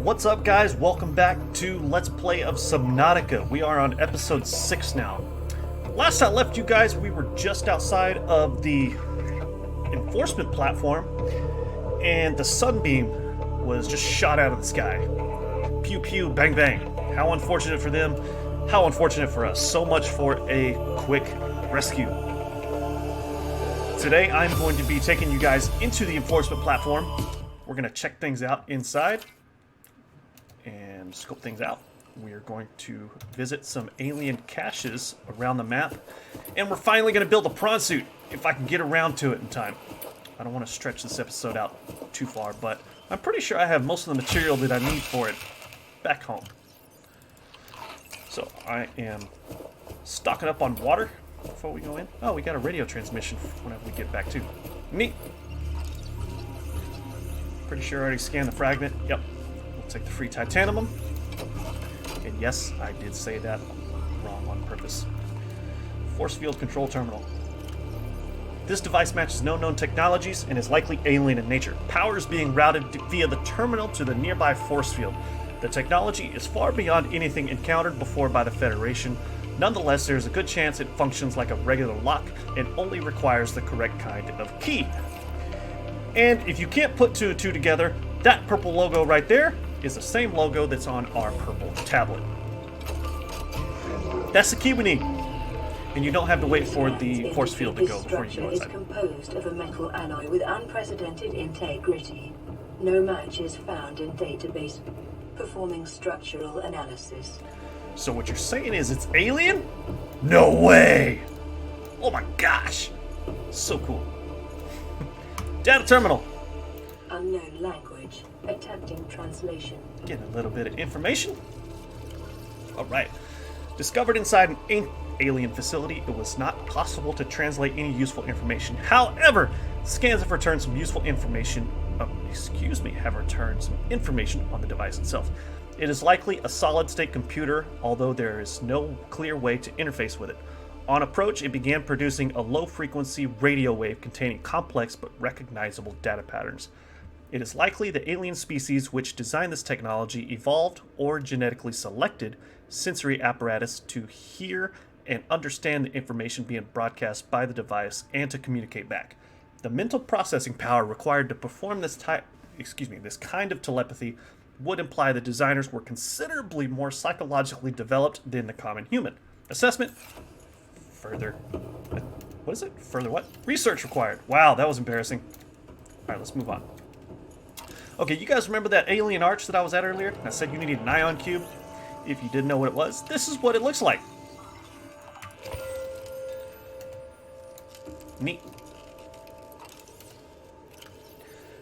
What's up, guys? Welcome back to Let's Play of Subnautica. We are on episode 6 now. Last I left you guys, we were just outside of the enforcement platform, and the Sunbeam was just shot out of the sky. Pew pew, bang bang. How unfortunate for them, how unfortunate for us. So much for a quick rescue. Today I'm going to be taking you guys into the enforcement platform. We're going to check things out inside and scope things out. We are going to visit some alien caches around the map, and we're finally going to build a prawn suit if I can get around to it in time. I don't want to stretch this episode out too far, but I'm pretty sure I have most of the material that I need for it back home. So I am stocking up on water before we go in. Oh, we got a radio transmission whenever we get back too. Neat. Pretty sure I already scanned the fragment. Yep. We'll take the free titanium. And yes, I did say that wrong on purpose. Force field control terminal. This device matches no known technologies and is likely alien in nature. Power is being routed via the terminal to the nearby force field. The technology is far beyond anything encountered before by the Federation. Nonetheless, there is a good chance it functions like a regular lock and only requires the correct kind of key. And if you can't put two and two together, that purple logo right there is the same logo that's on our purple tablet. That's the key we need. And you don't have to wait for the force field to go before you go inside. Is composed of a metal alloy with unprecedented integrity. No match is found in database. Performing structural analysis. So what you're saying is it's alien? No way! Oh my gosh! So cool. Data terminal. Unknown language. Attempting translation. Getting a little bit of information. Alright. Discovered inside an alien facility, it was not possible to translate any useful information. However, scans have returned some useful information. Have returned some information on the device itself. It is likely a solid-state computer, although there is no clear way to interface with it. On approach, it began producing a low-frequency radio wave containing complex but recognizable data patterns. It is likely the alien species which designed this technology evolved or genetically selected sensory apparatus to hear and understand the information being broadcast by the device and to communicate back. The mental processing power required to perform this kind of telepathy would imply the designers were considerably more psychologically developed than the common human. Assessment. Further what? Research required. Wow, that was embarrassing. Alright, let's move on. Okay, you guys remember that alien arch that I was at earlier? I said you needed an ion cube. If you didn't know what it was, this is what it looks like. Neat.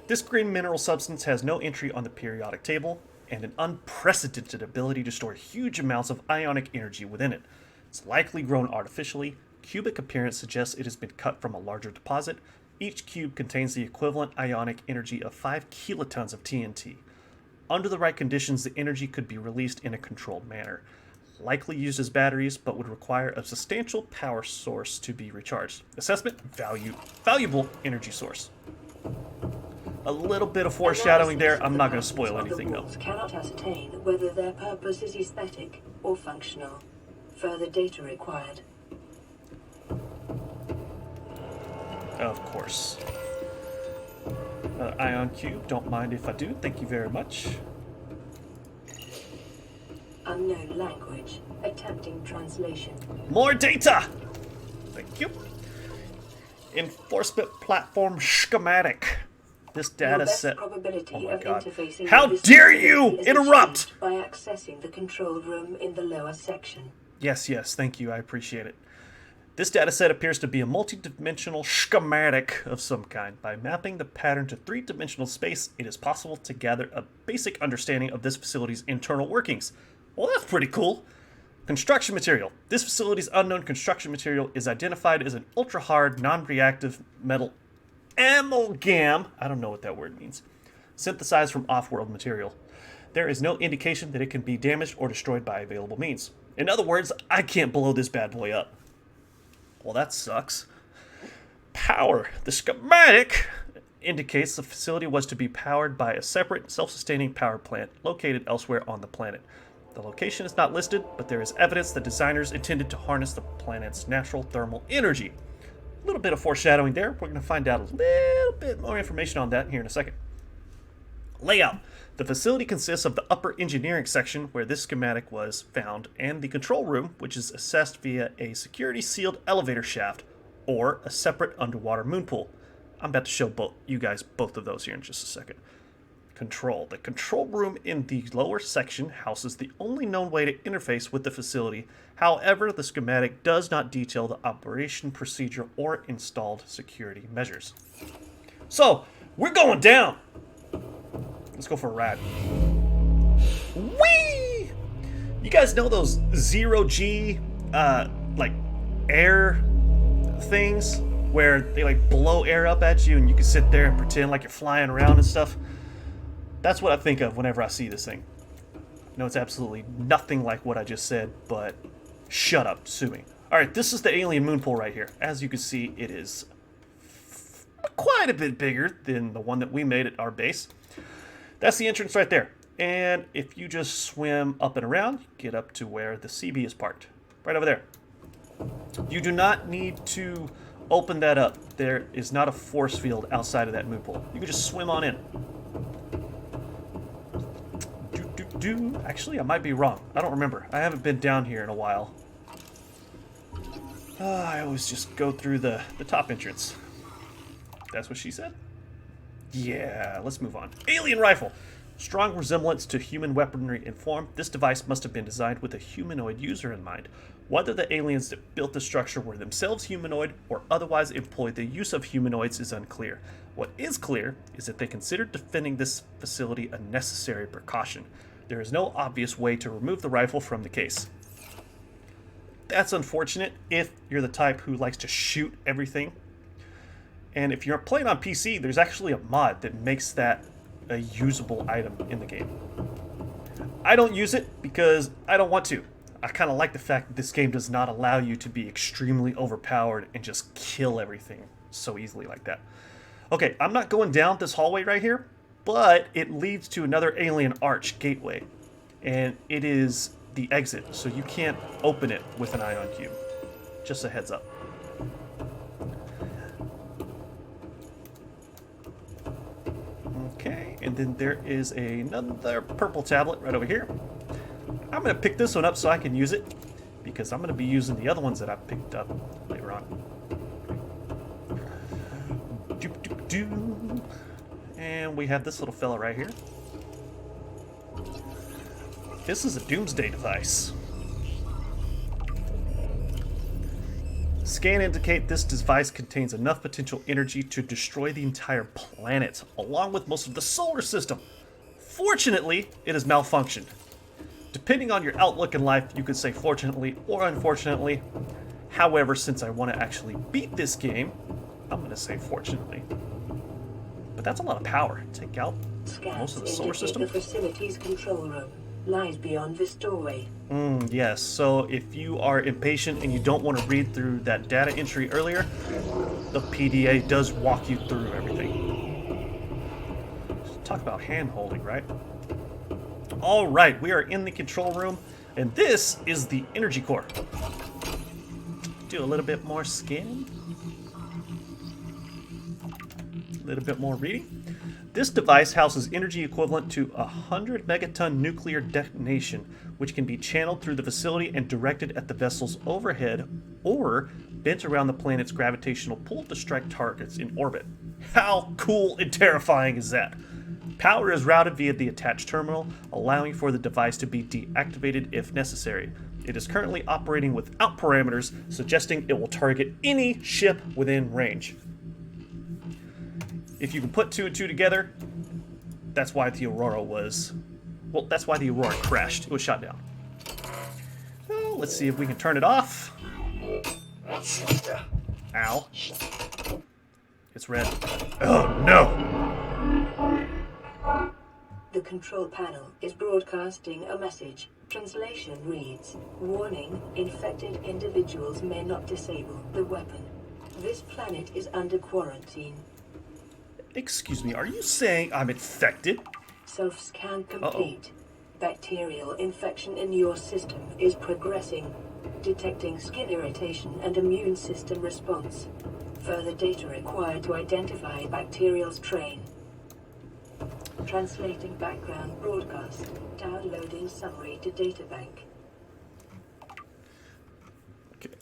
This green mineral substance has no entry on the periodic table and an unprecedented ability to store huge amounts of ionic energy within it. It's likely grown artificially. Cubic appearance suggests it has been cut from a larger deposit. Each cube contains the equivalent ionic energy of 5 kilotons of TNT. Under the right conditions, the energy could be released in a controlled manner. Likely used as batteries, but would require a substantial power source to be recharged. Assessment: valuable energy source. A little bit of foreshadowing there. I'm not going to spoil anything though. Cannot ascertain whether their purpose is aesthetic or functional. Further data required. Of course. Ion cube. Don't mind if I do. Thank you very much. Unknown language. Attempting translation. More data! Thank you. Enforcement platform schematic. This data set. Oh my god. How dare you interrupt! By accessing the control room in the lower section. Yes, thank you. I appreciate it. This data set appears to be a multi-dimensional schematic of some kind. By mapping the pattern to three-dimensional space, it is possible to gather a basic understanding of this facility's internal workings. Well, that's pretty cool. Construction material. This facility's unknown construction material is identified as an ultra-hard, non-reactive metal amalgam. I don't know what that word means. Synthesized from off-world material. There is no indication that it can be damaged or destroyed by available means. In other words, I can't blow this bad boy up. Well, that sucks. Power. The schematic indicates the facility was to be powered by a separate, self-sustaining power plant located elsewhere on the planet. The location is not listed, but there is evidence that designers intended to harness the planet's natural thermal energy. A little bit of foreshadowing there. We're going to find out a little bit more information on that here in a second. Layout. The facility consists of the upper engineering section where this schematic was found and the control room, which is accessed via a security sealed elevator shaft or a separate underwater moonpool. I'm about to show you guys both of those here in just a second. Control. The control room in the lower section houses the only known way to interface with the facility. However, the schematic does not detail the operation procedure or installed security measures. So, we're going down! Let's go for a ride. Whee! You guys know those zero-G, like, air things? Where they, like, blow air up at you and you can sit there and pretend like you're flying around and stuff? That's what I think of whenever I see this thing. No, it's absolutely nothing like what I just said, but shut up, sue me. Alright, this is the alien moonpool right here. As you can see, it is quite a bit bigger than the one that we made at our base. That's the entrance right there. And if you just swim up and around, you get up to where the CB is parked. Right over there. You do not need to open that up. There is not a force field outside of that moonpool. You can just swim on in. Actually, I might be wrong. I don't remember. I haven't been down here in a while. I always just go through the top entrance. That's what she said? Yeah, let's move on. Alien rifle. Strong resemblance to human weaponry in form, this device must have been designed with a humanoid user in mind. Whether the aliens that built the structure were themselves humanoid or otherwise employed the use of humanoids is unclear. What is clear is that they considered defending this facility a necessary precaution. There is no obvious way to remove the rifle from the case. That's unfortunate if you're the type who likes to shoot everything. And if you're playing on PC, there's actually a mod that makes that a usable item in the game. I don't use it because I don't want to. I kind of like the fact that this game does not allow you to be extremely overpowered and just kill everything so easily like that. Okay, I'm not going down this hallway right here, but it leads to another alien arch gateway. And it is the exit, so you can't open it with an ion cube. Just a heads up. Okay, and then there is another purple tablet right over here. I'm going to pick this one up so I can use it, because I'm going to be using the other ones that I picked up later on. And we have this little fella right here. This is a doomsday device. Scan indicate this device contains enough potential energy to destroy the entire planet, along with most of the solar system. Fortunately, it has malfunctioned. Depending on your outlook in life, you could say fortunately or unfortunately. However, since I want to actually beat this game, I'm going to say fortunately. But that's a lot of power. Take out most of the solar system. The facility's control room lies beyond this doorway. Yes, so if you are impatient and you don't want to read through that data entry earlier, the PDA does walk you through everything. Talk about hand-holding, right? Alright, we are in the control room, and this is the energy core. Do a little bit more scanning. A little bit more reading. This device houses energy equivalent to 100 megaton nuclear detonation, which can be channeled through the facility and directed at the vessel's overhead or bent around the planet's gravitational pull to strike targets in orbit. How cool and terrifying is that? Power is routed via the attached terminal, allowing for the device to be deactivated if necessary. It is currently operating without parameters, suggesting it will target any ship within range. If you can put two and two together, that's why the Aurora was... Well, that's why the Aurora crashed. It was shot down. Well, let's see if we can turn it off. Ow. It's red. Oh, no! The control panel is broadcasting a message. Translation reads, "Warning, infected individuals may not disable the weapon. This planet is under quarantine." Excuse me, are you saying I'm infected? Self-scan complete. Bacterial infection in your system is progressing. Detecting skin irritation and immune system response. Further data required to identify bacterial strain. Translating background broadcast. Downloading summary to databank. Okay.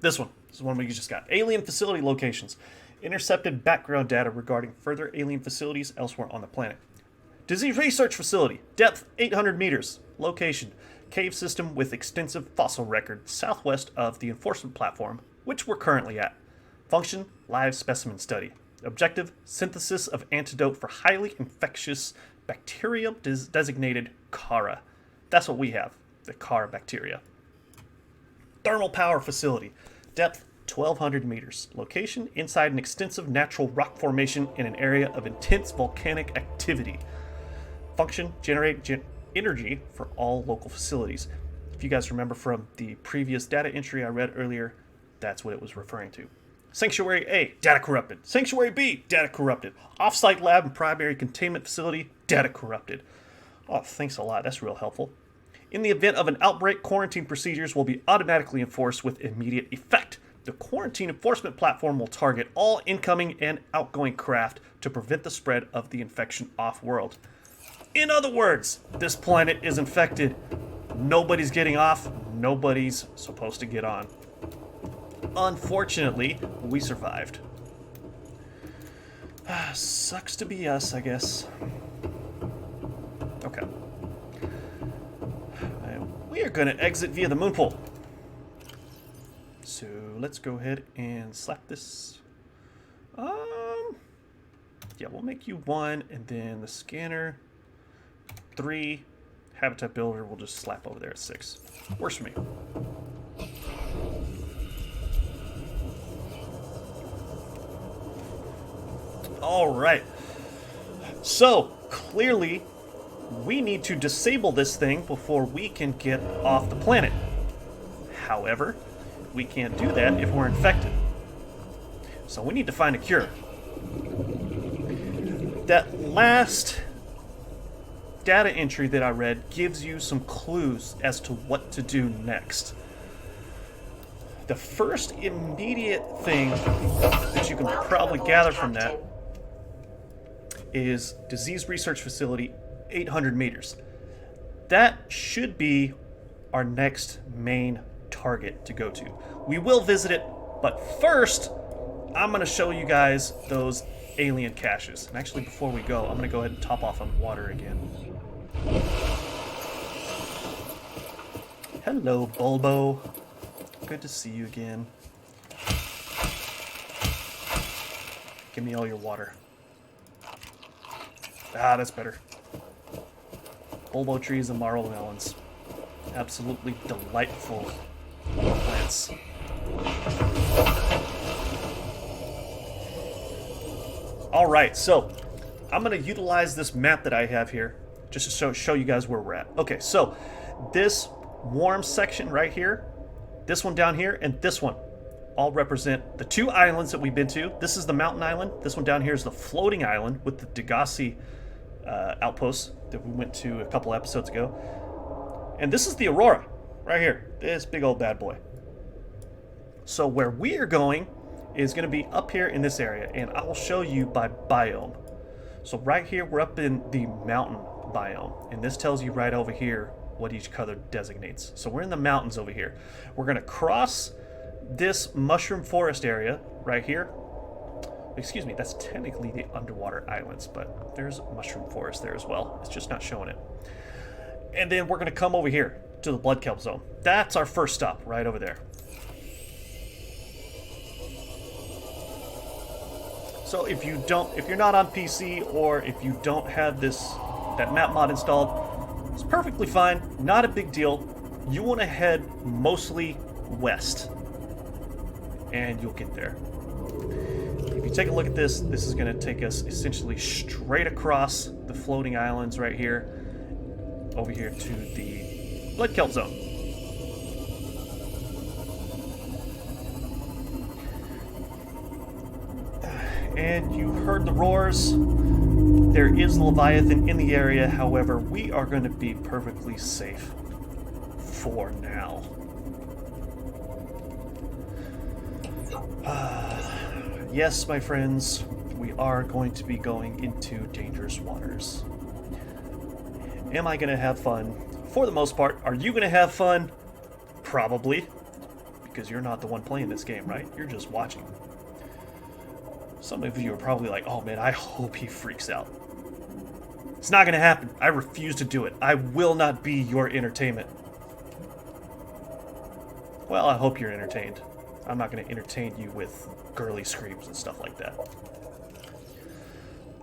This one. This is one we just got. Alien facility locations. Intercepted background data regarding further alien facilities elsewhere on the planet. Disease research facility. Depth 800 meters. Location. Cave system with extensive fossil record southwest of the enforcement platform, which we're currently at. Function. Live specimen study. Objective. Synthesis of antidote for highly infectious bacterium designated Kara. That's what we have. The Kara bacteria. Thermal power facility. Depth 1,200 meters. Location inside an extensive natural rock formation in an area of intense volcanic activity. Function, generate energy for all local facilities. If you guys remember from the previous data entry I read earlier, that's what it was referring to. Sanctuary A, data corrupted. Sanctuary B, data corrupted. Offsite lab and primary containment facility, data corrupted. Oh, thanks a lot. That's real helpful. In the event of an outbreak, quarantine procedures will be automatically enforced with immediate effect. The quarantine enforcement platform will target all incoming and outgoing craft to prevent the spread of the infection off-world. In other words, this planet is infected. Nobody's getting off. Nobody's supposed to get on. Unfortunately, we survived. Sucks to be us, I guess. Okay. We are going to exit via the Moonpool. So let's go ahead and slap this. Yeah, we'll make you 1, and then the scanner 3. Habitat builder we'll just slap over there at 6. Works for me. All right. So clearly, we need to disable this thing before we can get off the planet. However, we can't do that if we're infected. So we need to find a cure. That last data entry that I read gives you some clues as to what to do next. The first immediate thing that you can probably gather from that is Disease Research Facility 800 meters. That should be our next main target to go to. We will visit it, but first I'm going to show you guys those alien caches. And actually, before we go, I'm going to go ahead and top off on water again. Hello, Bulbo. Good to see you again. Give me all your water. Ah, that's better. Bulbo trees and marble melons. Absolutely delightful plants. Alright, so I'm going to utilize this map that I have here just to show you guys where we're at. Okay, so this warm section right here, this one down here, and this one all represent the 2 islands that we've been to. This is the mountain island. This one down here is the floating island with the Degassi outpost that we went to a couple episodes ago. And this is the Aurora right here, this big old bad boy. So where we are going is going to be up here in this area, and I will show you by biome. So right here we're up in the mountain biome, and this tells you right over here what each color designates. So we're in the mountains over here. We're going to cross this mushroom forest area right here. Excuse me, that's technically the underwater islands, but there's a mushroom forest there as well. It's just not showing it. And then we're going to come over here to the blood kelp zone. That's our first stop right over there. So if you're not on PC, or if you don't have that map mod installed, it's perfectly fine, not a big deal. You want to head mostly west, and you'll get there. If you take a look at this, this is going to take us essentially straight across the floating islands right here, over here to the blood kelp zone. and you heard the roars. There is Leviathan in the area, however, we are going to be perfectly safe for now. Yes, my friends, we are going to be going into dangerous waters. Am I going to have fun? For the most part. Are you going to have fun? Probably. Because you're not the one playing this game, right? You're just watching. Some of you are probably like, oh man, I hope he freaks out. It's not going to happen. I refuse to do it. I will not be your entertainment. Well, I hope you're entertained. I'm not going to entertain you with girly screams and stuff like that.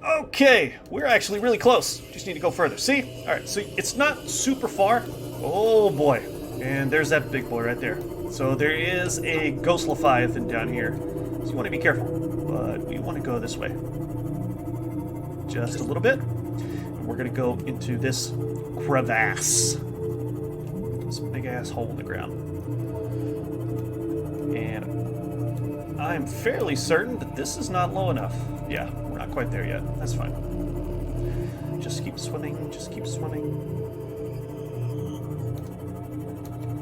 Okay, we're actually really close. Just need to go further. See? Alright, so it's not super far. Oh boy. And there's that big boy right there. So there is a ghost Leviathan down here. So you want to be careful. But we want to go this way. Just a little bit. And we're going to go into this crevasse. This big ass hole in the ground. And I'm fairly certain that this is not low enough. Yeah, we're not quite there yet. That's fine. Just keep swimming, just keep swimming.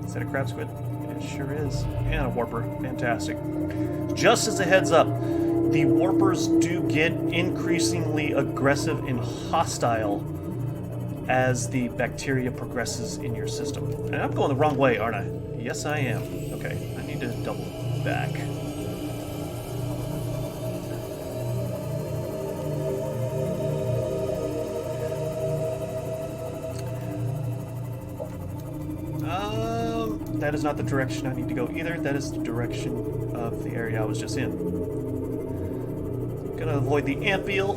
Is that a crab squid? It sure is. And a warper. Fantastic. Just as a heads up, the warpers do get increasingly aggressive and hostile as the bacteria progresses in your system. And I'm going the wrong way, aren't I? Yes, I am. Okay, I need to double back. That is not the direction I need to go either. That is the direction of the area I was just in. Gonna avoid the ant eel,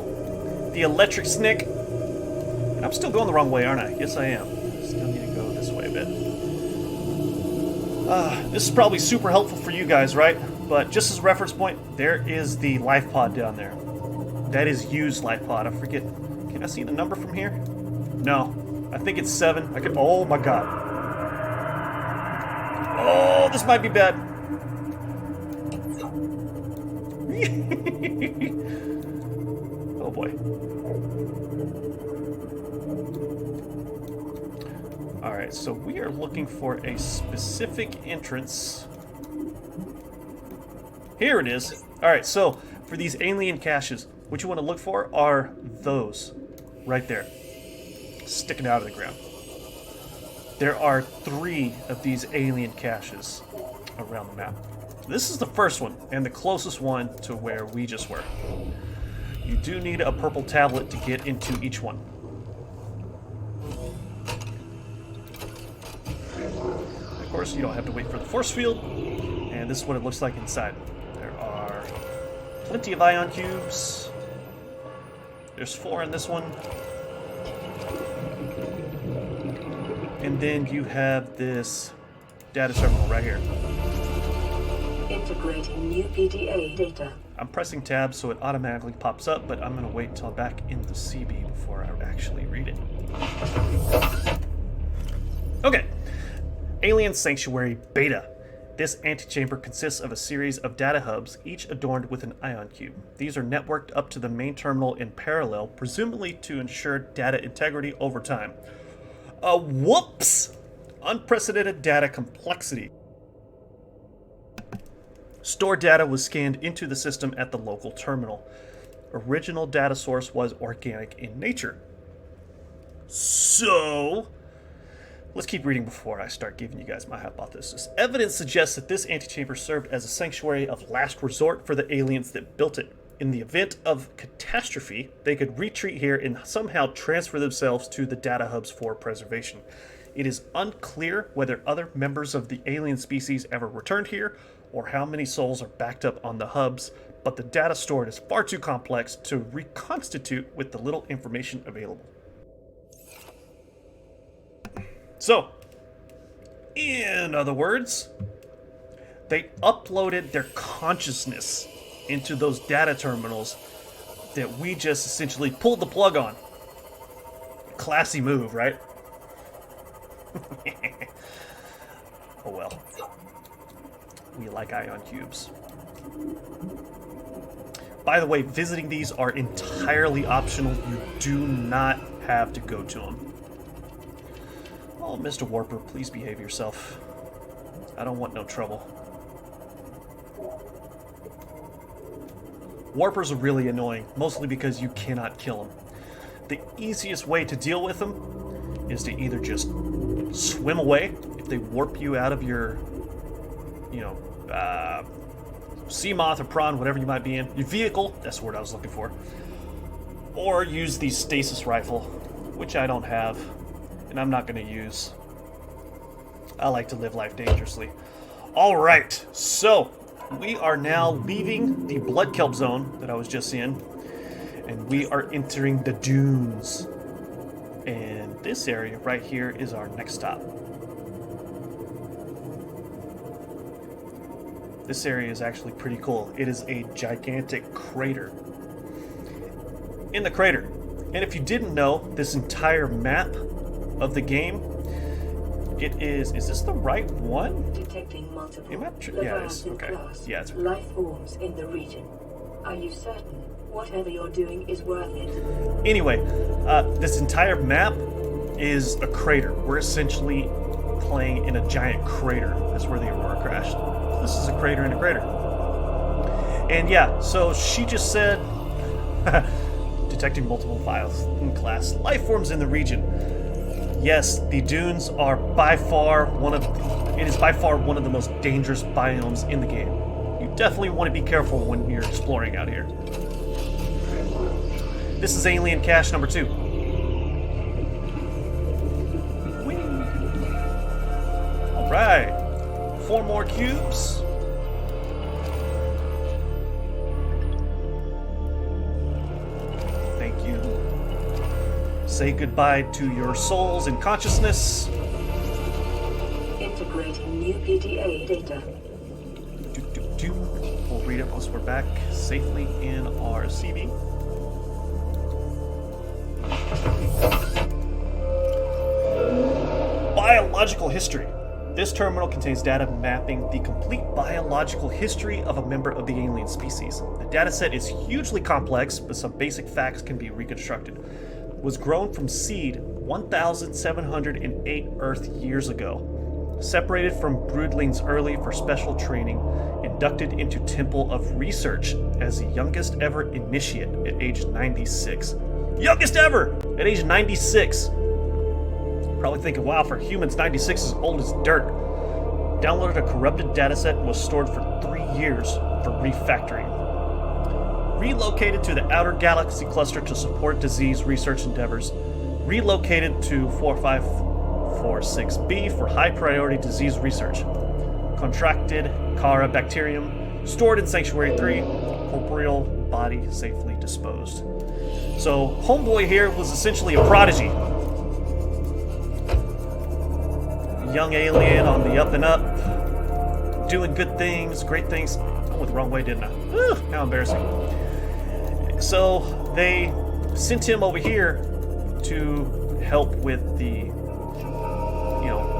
the electric snick. And I'm still going the wrong way, aren't I? Yes, I am. Still need to go this way a bit. This is probably super helpful for you guys, right? But just as a reference point, there is the life pod down there. That is used life pod. I forget. Can I see the number from here? No. I think it's 7. I could. Oh my god. Oh, this might be bad. Oh boy. Alright, so we are looking for a specific entrance. Here it is. Alright, so for these alien caches, what you want to look for are those right there, sticking out of the ground. There are 3 of these alien caches around the map. This is the first one, and the closest one to where we just were. You do need a purple tablet to get into each one. Of course, you don't have to wait for the force field, and this is what it looks like inside. There are plenty of ion cubes. There's 4 in this one. And then you have this data terminal right here. Integrating new PDA data. I'm pressing tab so it automatically pops up, but I'm going to wait until I'm back in the CB before I actually read it. Okay. Alien Sanctuary Beta. This antechamber consists of a series of data hubs, each adorned with an ion cube. These are networked up to the main terminal in parallel, presumably to ensure data integrity over time. Whoops! Unprecedented data complexity. Stored data was scanned into the system at the local terminal. Original data source was organic in nature. So, let's keep reading before I start giving you guys my hypothesis. Evidence suggests that this antechamber served as a sanctuary of last resort for the aliens that built it. In the event of catastrophe, they could retreat here and somehow transfer themselves to the data hubs for preservation. It is unclear whether other members of the alien species ever returned here, or how many souls are backed up on the hubs, but the data stored is far too complex to reconstitute with the little information available. So, in other words, they uploaded their consciousness into those data terminals that we just essentially pulled the plug on. Classy move, right? Oh well. We like ion cubes. By the way, visiting these are entirely optional. You do not have to go to them. Oh, Mr. Warper, please behave yourself. I don't want no trouble. Warpers are really annoying, mostly because you cannot kill them. The easiest way to deal with them is to either just swim away if they warp you out of your, sea moth or prawn, whatever you might be in. Your vehicle, that's the word I was looking for. Or use the stasis rifle, which I don't have, and I'm not going to use. I like to live life dangerously. Alright, so we are now leaving the blood kelp zone that I was just in, and we are entering the dunes. And this area right here is our next stop. This area is actually pretty cool. It is a gigantic crater. In the crater, and if you didn't know, this entire map of the game, it is this the right one? Detecting multiple Yeah, it is. Okay. Yeah, it's life forms in the region. Are you certain whatever you're doing is worth it? Anyway, this entire map is a crater. We're essentially playing in a giant crater. That's where the Aurora crashed. This is a crater in a crater. And yeah, so she just said, detecting multiple files in class life forms in the region. Yes, the dunes are by far one of the most dangerous biomes in the game. You definitely want to be careful when you're exploring out here. This is alien cache number 2. Alright. 4 more cubes. Thank you. Say goodbye to your souls and consciousness. Integrating new PDA data. We'll read it once we're back safely in our CV. Biological history. This terminal contains data mapping the complete biological history of a member of the alien species. The dataset is hugely complex, but some basic facts can be reconstructed. It was grown from seed 1,708 Earth years ago. Separated from broodlings early for special training, inducted into Temple of Research as the youngest ever initiate at age 96. Youngest ever! At age 96! Probably thinking, wow, for humans, 96 is old as dirt. Downloaded a corrupted dataset and was stored for 3 years for refactoring. Relocated to the Outer Galaxy Cluster to support disease research endeavors. Relocated to 4546B for high priority disease research. Contracted Kara bacterium. Stored in Sanctuary 3. Corporeal body safely disposed. So, Homeboy here was essentially a prodigy. Young alien on the up and up, doing good things, great things. I went the wrong way, didn't I? How embarrassing. So they sent him over here to help with the,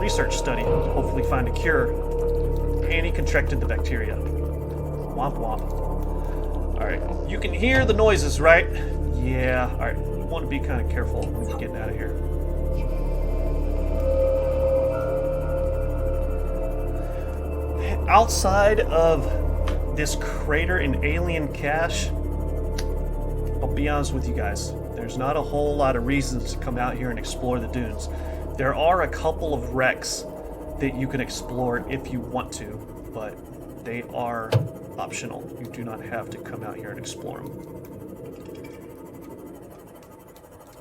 research study, to hopefully find a cure. And he contracted the bacteria. Womp womp. Alright, you can hear the noises, right? Yeah, alright. You want to be kind of careful when you're getting out of here. Outside of this crater and alien cache, I'll be honest with you guys, there's not a whole lot of reasons to come out here and explore the dunes. There are a couple of wrecks that you can explore if you want to, but they are optional. You do not have to come out here and explore them.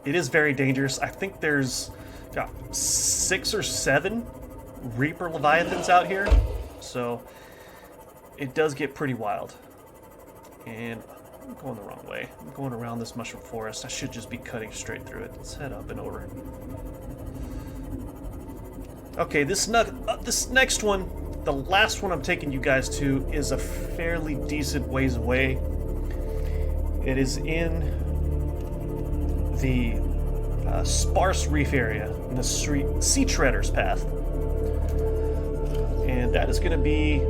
It is very dangerous. I think there's 6 or 7 Reaper Leviathans out here. So it does get pretty wild. And I'm going the wrong way. I'm going around this mushroom forest. I should just be cutting straight through it. Let's head up and over. Okay, this next one, the last one I'm taking you guys to, is a fairly decent ways away. It is in the sparse reef area, in the Sea Treader's Path. And that is going to be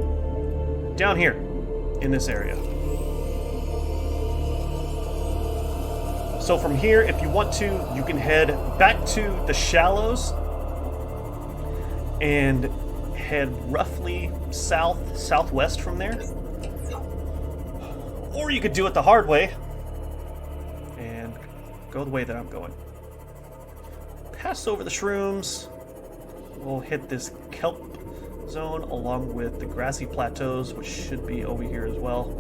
down here in this area. So from here, if you want to, you can head back to the shallows and head roughly southwest from there. Or you could do it the hard way and go the way that I'm going. Pass over the shrooms. We'll hit this kelp zone along with the grassy plateaus, which should be over here as well.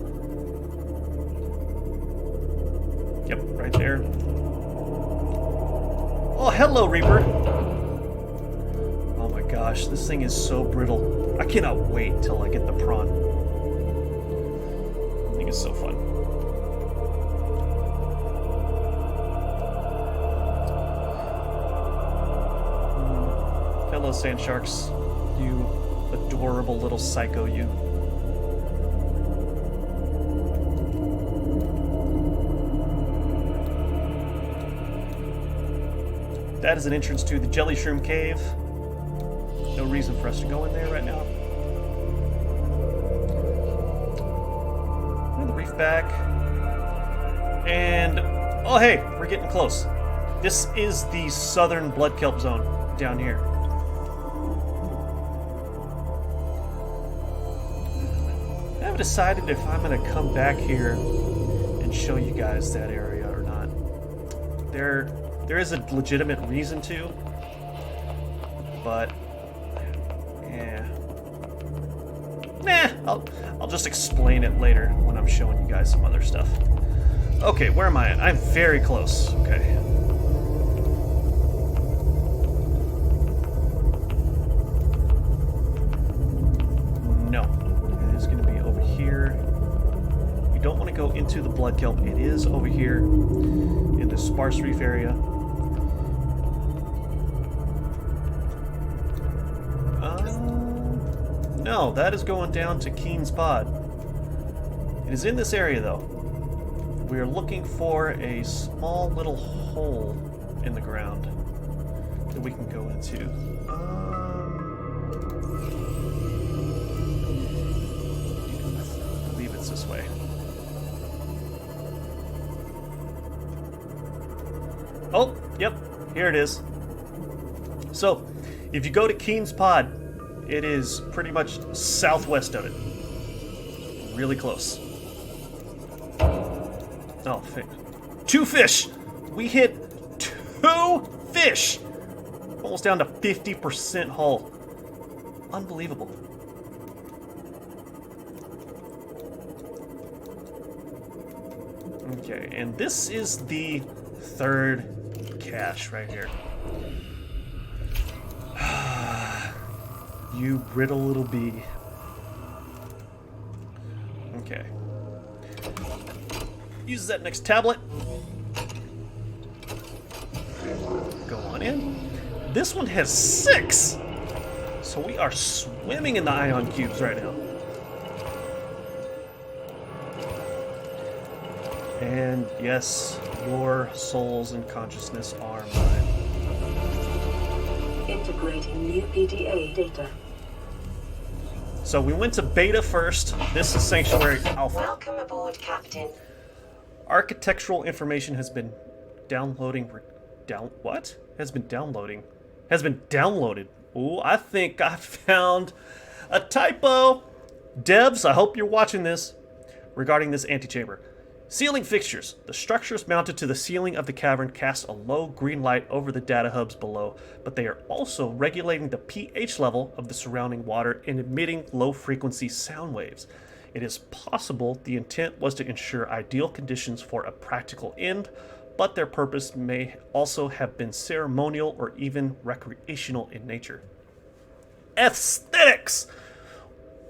Yep, right there. Oh, hello, Reaper. Oh my gosh, this thing is so brittle. I cannot wait till I get the prawn. I think it's so fun. Hello, sand sharks. You adorable little psycho, you. That is an entrance to the Jelly Shroom Cave. No reason for us to go in there right now. Bring the reef back. And, oh hey, we're getting close. This is the southern blood kelp zone down here. I haven't decided if I'm going to come back here and show you guys that area or not. There is a legitimate reason to, but yeah, I'll just explain it later when I'm showing you guys some other stuff. Okay, where am I at? I'm very close. Okay. No, it is going to be over here. You don't want to go into the blood kelp. It is over here in the sparse reef area. No, that is going down to Keen's Pod. It is in this area, though. We are looking for a small little hole in the ground that we can go into. I believe it's this way. Oh, yep, here it is. So, if you go to Keen's Pod, it is pretty much southwest of it. Really close. Oh, two fish! We hit 2 fish! Almost down to 50% hull. Unbelievable. Okay, and this is the 3rd cache right here. You brittle little bee. Okay. Use that next tablet. Go on in. This one has 6! So we are swimming in the ion cubes right now. And yes, your souls and consciousness are mine. Integrating new PDA data. So we went to beta first. This is Sanctuary Alpha. Welcome aboard, Captain. Architectural information has been downloading. Has been downloaded. Ooh, I think I found a typo. Devs, I hope you're watching this regarding this antechamber. Ceiling fixtures. The structures mounted to the ceiling of the cavern cast a low green light over the data hubs below, but they are also regulating the pH level of the surrounding water and emitting low-frequency sound waves. It is possible the intent was to ensure ideal conditions for a practical end, but their purpose may also have been ceremonial or even recreational in nature. Aesthetics!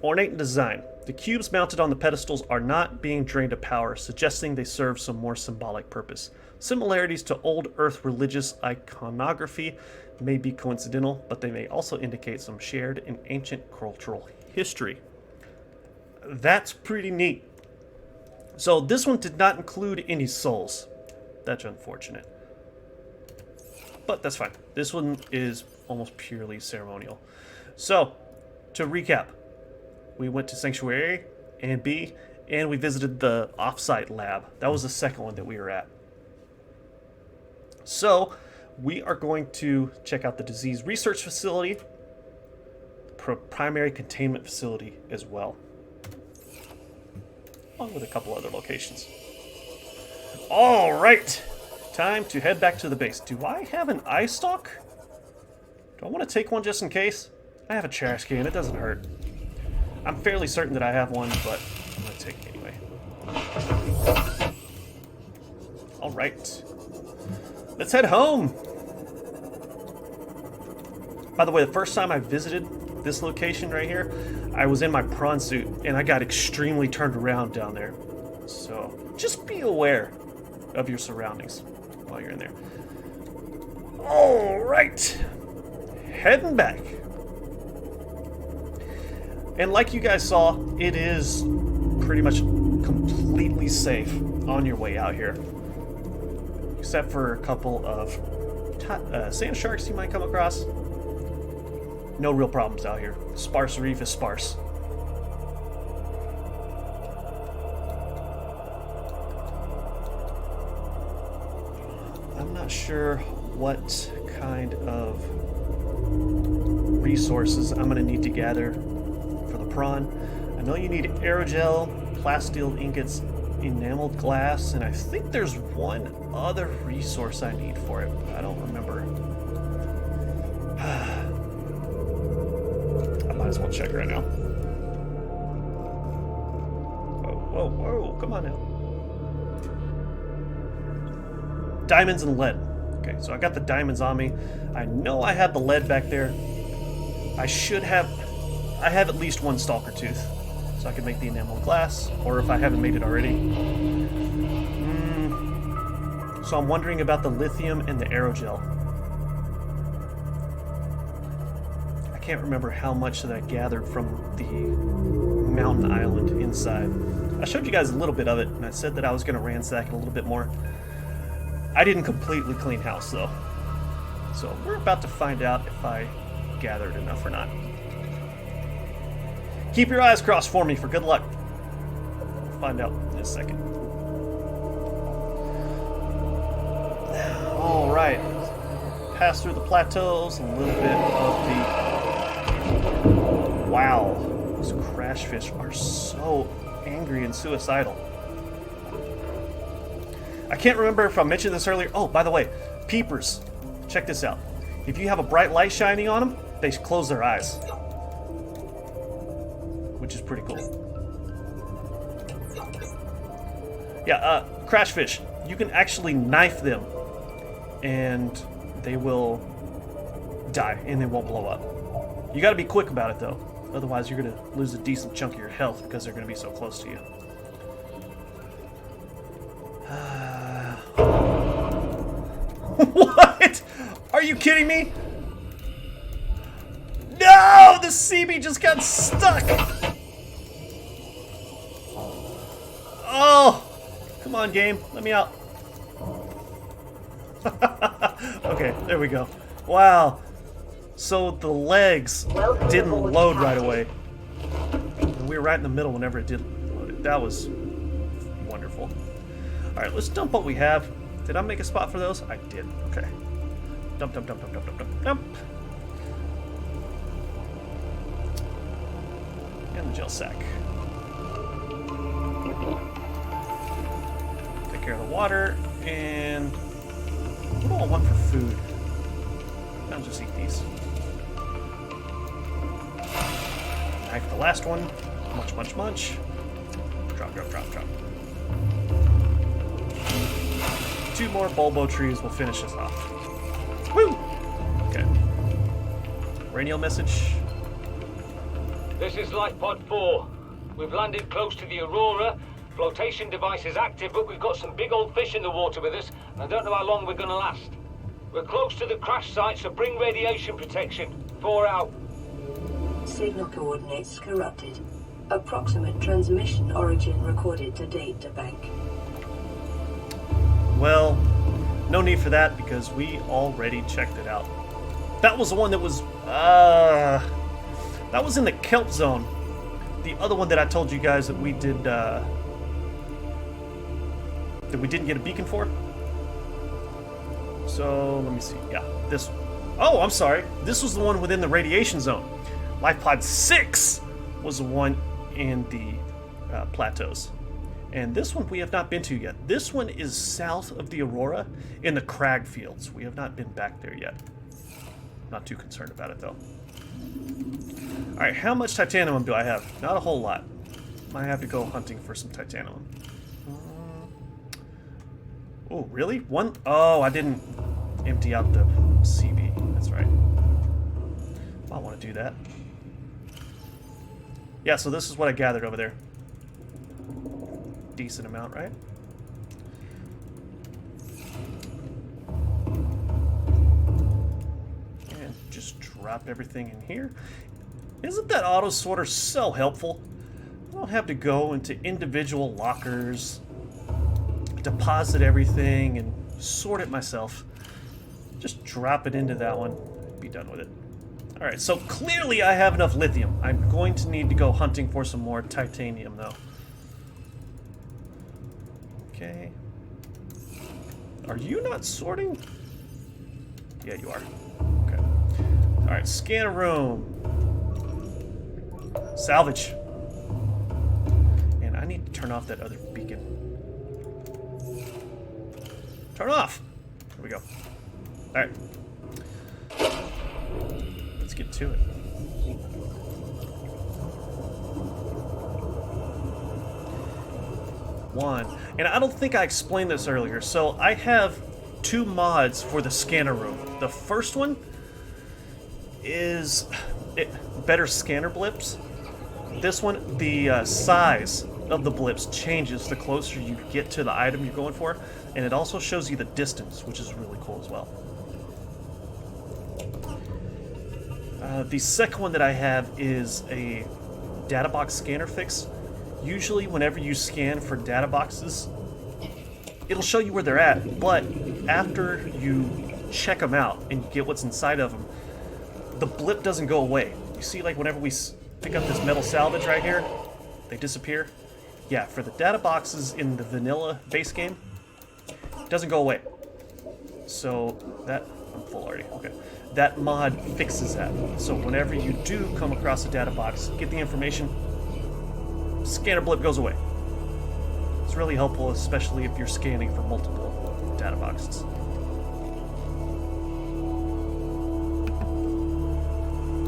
Ornate in design. The cubes mounted on the pedestals are not being drained of power, suggesting they serve some more symbolic purpose. Similarities to old Earth religious iconography may be coincidental, but they may also indicate some shared and ancient cultural history. That's pretty neat. So this one did not include any souls. That's unfortunate. But that's fine. This one is almost purely ceremonial. So, to recap. We went to Sanctuary and B, and we visited the offsite lab. That was the second one that we were at. So we are going to check out the disease research facility, primary containment facility as well, along with a couple other locations. All right, time to head back to the base. Do I have an eye stalk? Do I want to take one just in case? I have a trash can, it doesn't hurt. I'm fairly certain that I have one, but I'm going to take it anyway. All right, let's head home. By the way, the first time I visited this location right here, I was in my prawn suit, and I got extremely turned around down there. So just be aware of your surroundings while you're in there. All right, heading back. And like you guys saw, it is pretty much completely safe on your way out here. Except for a couple of sand sharks you might come across. No real problems out here. Sparse reef is sparse. I'm not sure what kind of resources I'm going to need to gather for the prawn. I know you need aerogel, plasteel ingots, enameled glass, and I think there's one other resource I need for it, but I don't remember. I might as well check right now. Whoa, whoa, come on now. Diamonds and lead. Okay, so I got the diamonds on me. I know I have the lead back there. I have at least one stalker tooth, so I can make the enameled glass, or if I haven't made it already. So I'm wondering about the lithium and the aerogel. I can't remember how much that I gathered from the mountain island inside. I showed you guys a little bit of it, and I said that I was going to ransack it a little bit more. I didn't completely clean house, though. So we're about to find out if I gathered enough or not. Keep your eyes crossed for me for good luck. We'll find out in a second. All right. Pass through the plateaus, a little bit of the... Wow. Those crash fish are so angry and suicidal. I can't remember if I mentioned this earlier. Oh, by the way, peepers. Check this out. If you have a bright light shining on them, they close their eyes. Which is pretty cool. Yeah, crash fish. You can actually knife them, and they will die, and they won't blow up. You gotta be quick about it, though. Otherwise, you're gonna lose a decent chunk of your health because they're gonna be so close to you. What? Are you kidding me? No! The CB just got stuck! Oh! Come on, game. Let me out. Okay, there we go. Wow. So the legs didn't load right away. And we were right in the middle whenever it did load. That was wonderful. Alright, let's dump what we have. Did I make a spot for those? I did. Okay. Dump, dump, dump, dump, dump, dump, dump, dump. And the gel sack. Take care of the water, and what do I want for food? I'll just eat these. Knife the last one. Munch, munch, munch. Drop, drop, drop, drop. 2 more bulbo trees will finish us off. Woo! Okay. Radio message. This is Lifepod 4. We've landed close to the Aurora. Flotation device is active, but we've got some big old fish in the water with us, and I don't know how long we're going to last. We're close to the crash site, so bring radiation protection. 4 out. Signal coordinates corrupted. Approximate transmission origin recorded to data bank. Well, no need for that because we already checked it out. That was the one that was, that was in the kelp zone. The other one that I told you guys that we did, that we didn't get a beacon for. So let me see. Yeah, this one. Oh, I'm sorry. This was the one within the radiation zone. Life Pod 6 was the one in the plateaus. And this one we have not been to yet. This one is south of the Aurora in the crag fields. We have not been back there yet. Not too concerned about it though. Alright, how much titanium do I have? Not a whole lot. Might have to go hunting for some titanium. Oh, really? One? Oh, I didn't empty out the CB. That's right. I want to do that. Yeah, so this is what I gathered over there. Decent amount, right? And just drop everything in here. Isn't that auto sorter so helpful? I don't have to go into individual lockers, deposit everything, and sort it myself. Just drop it into that one, be done with it. Alright, so clearly I have enough lithium. I'm going to need to go hunting for some more titanium, though. Okay. Are you not sorting? Yeah, you are. Okay. Alright, scanner room. Salvage. And I need to turn off that other beacon. Turn off! There we go. Alright. Let's get to it. One. And I don't think I explained this earlier. So I have 2 mods for the scanner room. The first one is better scanner blips. This one, the size of the blips changes the closer you get to the item you're going for, and it also shows you the distance, which is really cool as well. The second one that I have is a Databox Scanner Fix. Usually whenever you scan for data boxes, it'll show you where they're at, but after you check them out and you get what's inside of them, the blip doesn't go away. You see, like whenever we pick up this metal salvage right here, they disappear. Yeah, for the data boxes in the vanilla base game, it doesn't go away. So that, I'm full already, okay. That mod fixes that. So whenever you do come across a data box, get the information, scanner blip goes away. It's really helpful, especially if you're scanning for multiple data boxes.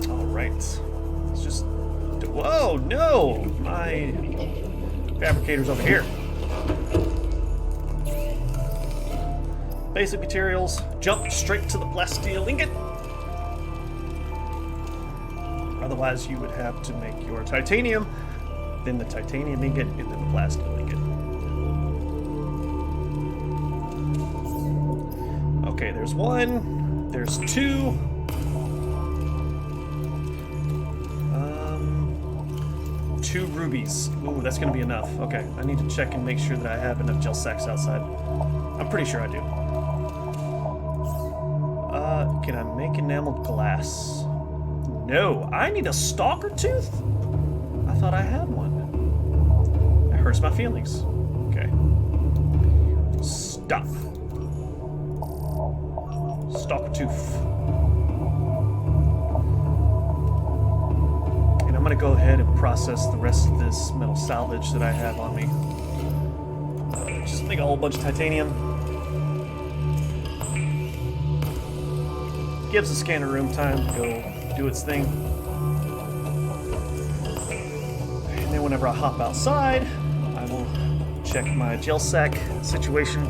Alright. Let's just... Whoa, no! My fabricator's over here. Basic materials. Jump straight to the plasteel ingot. Otherwise, you would have to make your titanium, then the titanium ingot, and then the plasteel ingot. Okay, there's 1. There's 2. 2 rubies. Ooh, that's gonna be enough. Okay, I need to check and make sure that I have enough gel sacks outside. I'm pretty sure I do. Can I make enameled glass? No, I need a stalker tooth? I thought I had one. That hurts my feelings. Okay. Stop. Stalker tooth. And I'm gonna go ahead and process the rest of this metal salvage that I have on me. Just make a whole bunch of titanium. Gives the scanner room time to go do its thing. And then whenever I hop outside, I will check my gel sack situation.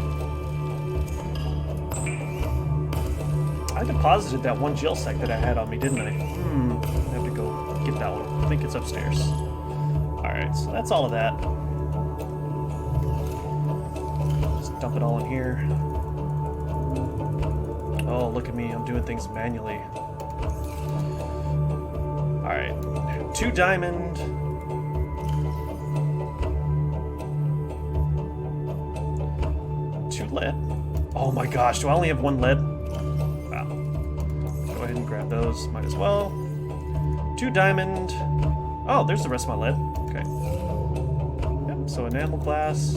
I deposited that 1 gel sack that I had on me, didn't I? I have to go get that one. I think it's upstairs. Alright, so that's all of that. Just dump it all in here. Oh, look at me, I'm doing things manually. Alright, 2 diamond. 2 lead. Oh my gosh, do I only have 1 lead? Wow. Go ahead and grab those, might as well. 2 diamond. Oh, there's the rest of my lead. Okay. Yep, so enamel glass.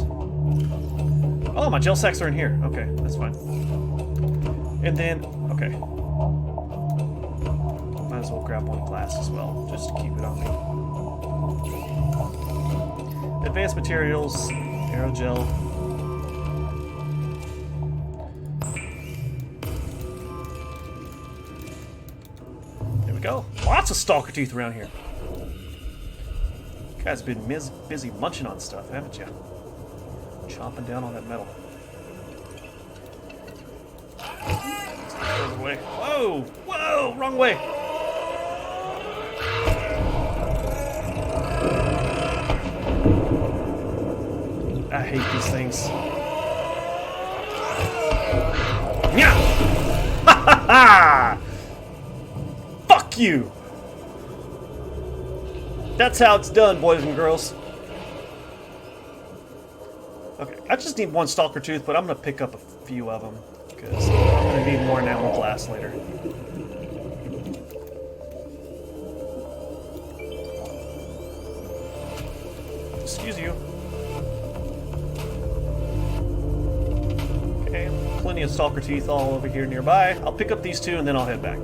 Oh, my gel sacks are in here. Okay, that's fine. And then, okay. Might as well grab one glass as well, just to keep it on me. Advanced materials, aerogel. There we go. Lots of stalker teeth around here. You guys have been busy munching on stuff, haven't you? Chomping down on that metal. Other way. Whoa! Whoa! Wrong way! I hate these things. Yeah! Ha ha ha! Fuck you! That's how it's done, boys and girls. Okay, I just need one stalker tooth, but I'm gonna pick up a few of them because I'm gonna need more enamel glass later. Excuse you. Okay, plenty of stalker teeth all over here nearby. I'll pick up these two and then I'll head back.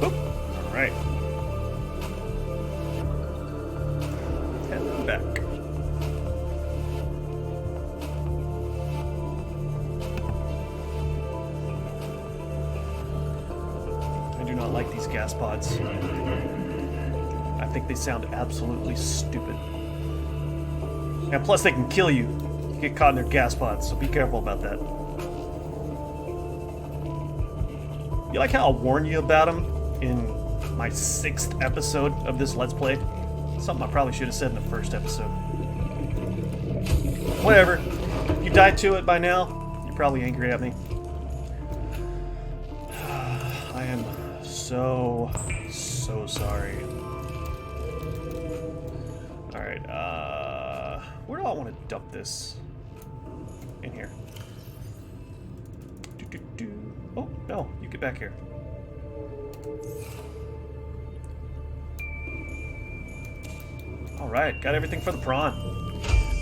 Oop. All right. Head back. I do not like these gas pods. I think they sound absolutely stupid. And plus they can kill you. You get caught in their gas pods, so be careful about that. You like how I warned you about them in my 6th episode of this Let's Play? Something I probably should have said in the 1st episode. Whatever. You died to it by now. You're probably angry at me. I am so sorry. Alright, where do I want to dump this? In here. Oh, no, you get back here. Alright, got everything for the prawn.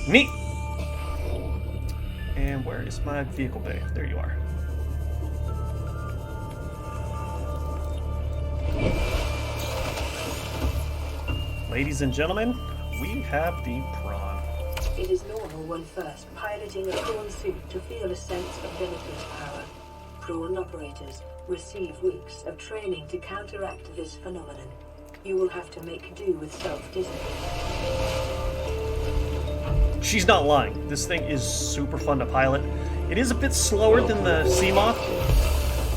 Neat! And where is my vehicle bay? There you are. Ladies and gentlemen, we have the prawn. It is normal when first piloting a prawn suit to feel a sense of limitless power. Prawn operators receive weeks of training to counteract this phenomenon. You will have to make do with self-discipline. She's not lying. This thing is super fun to pilot. It is a bit slower than the Seamoth,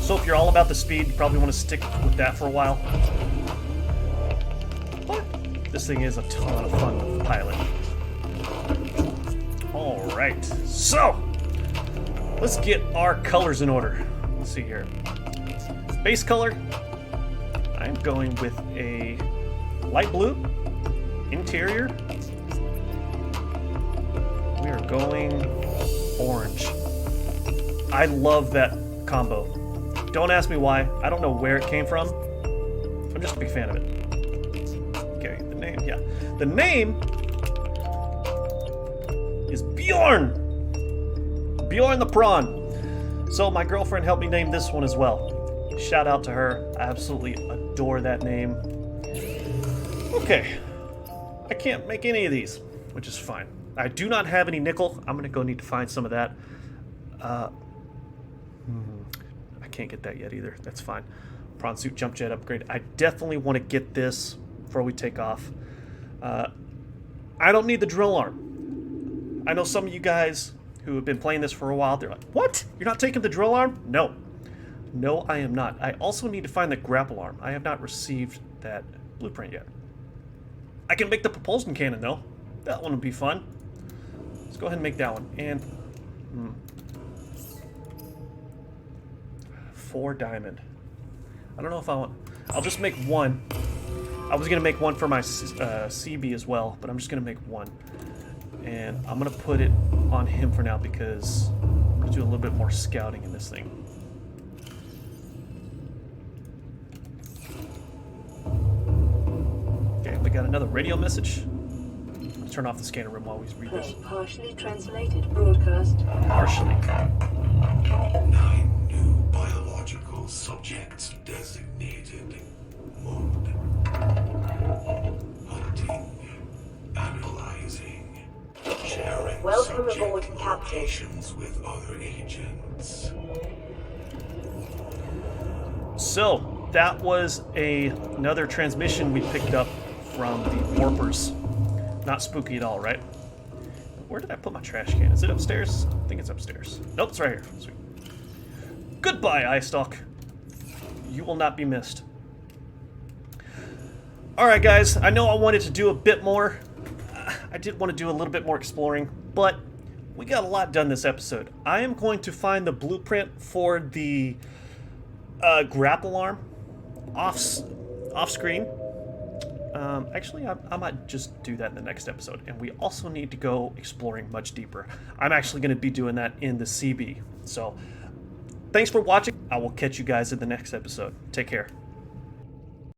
so if you're all about the speed, you probably want to stick with that for a while. But this thing is a ton of fun to pilot. Alright, so let's get our colors in order. Let's see here. Base color, I'm going with a light blue. Interior, we are going orange. I love that combo. Don't ask me why. I don't know where it came from. I'm just a big fan of it. Okay, the name, yeah. The name is Bjorn. Bjorn the prawn. So my girlfriend helped me name this one as well. Shout out to her. I absolutely adore that name. Okay. I can't make any of these, which is fine. I do not have any nickel. I'm going to go need to find some of that. I can't get that yet either. That's fine. Prawn suit jump jet upgrade. I definitely want to get this before we take off. I don't need the drill arm. I know some of you guys who have been playing this for a while, they're like, what? You're not taking the drill arm? No. No, I am not. I also need to find the grapple arm. I have not received that blueprint yet. I can make the propulsion cannon, though. That one would be fun. Let's go ahead and make that one. And 4 diamond. I don't know if I want... I'll just make one. I was going to make one for my CB as well, but I'm just going to make one. And I'm going to put it on him for now because I'm going to do a little bit more scouting in this thing. Okay, we got another radio message. turn off the scanner room while we read this. Play partially translated broadcast. Partially. 9 new biological subjects designated. Mode. Hunting. Analyzing. Sharing Welcome subject aboard, Captain. locations with other agents. So, that was another transmission we picked up from the Warpers. Not spooky at all, right? Where did I put my trash can? Is it upstairs? I think it's upstairs. Nope, it's right here. Sweet. Goodbye, Eyestalk. You will not be missed. Alright, guys. I know I wanted to do a bit more. I did want to do a little bit more exploring, but we got a lot done this episode. I am going to find the blueprint for the grapple arm off screen. Actually, I might just do that in the next episode. And we also need to go exploring much deeper. I'm actually going to be doing that in the CB. So, thanks for watching. I will catch you guys in the next episode. Take care.